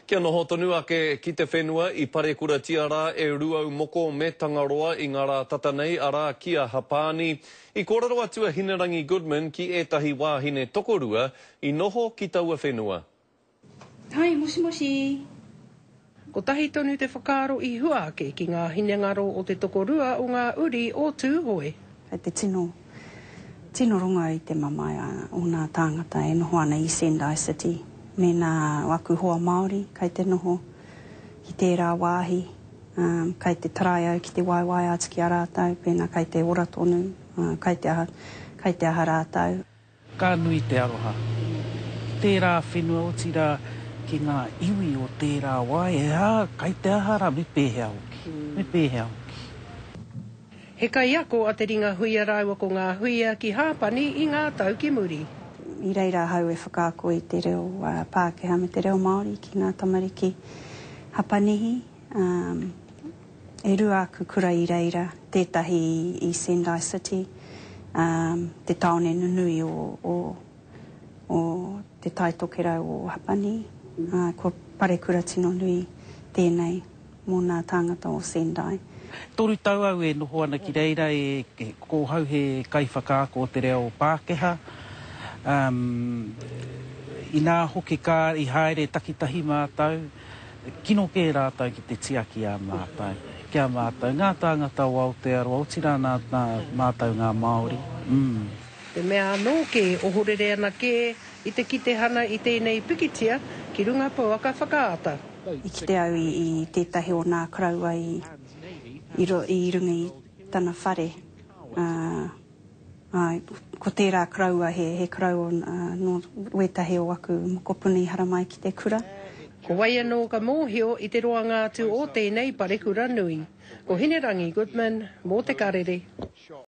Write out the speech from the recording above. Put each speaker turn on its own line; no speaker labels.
Kia noho tonu ake ki te whenua I Parekura Tiara e ruau moko me Tangaroa I ngā rā tata nei ara kia Hapani. I kōrero atua Hinerangi Goodman ki ētahi wāhine tokorua I noho ki taua whenua.
Hai, moshi moshi. Ko tahi tonu te whakaaro I huake ki ngā hinengaro o te tokorua o ngā uri o Tūhoe.
Kei te tino runga I te mamai o ngā tāngata e noho ana I Sendai City. Me nā waku hoa Māori, kei te noho ki tērā wāhi, kei te tarai au ki te waiwai ātiki a rātau, pēnā kei te ora tonu, kei te aha rātau.
Ka nui te aroha. Tērā whenua o tira ki ngā iwi o tērā wai, kei te ahara me pēhea oki, me pēhea oki.
He kai ako a te ringa huia rāua ko ngā huia ki Hāpani I ngā tau ki muri.
I reira hau e whakaako I te reo Pākehā me te reo Māori ki ngā tamariki Hapanihi. E rua aku kura I reira tētahi I Sendai City, te taone nunui o te taitokera o Hapani. Ko Parekura tino nui tēnei mō ngā tāngata o Sendai.
Toru tau au e noho ana ki reira e kōhau he kai whakaako o te reo Pākehā. I nā hoki kā I haere takitahi mātau, kino kē rātau ki te tiaki a mātau. Kia mātau, ngā tāngata o Aotearoa, o tira nā mātau ngā Māori.
Te mea anō ke ohorere ana ke I te kitehana I tēnei pikitia ki runga pouaka whakaata.
I kite au I tētahi o nā kraua I runga I tana whare. Ko tērā kraua he kraua no wetahe o aku mokopuni haramai ki te kura.
Ko wai anō ka mōhio I te roa ngātu o tēnei Parekura nui. Ko Hinerangi Goodman, mō te karere.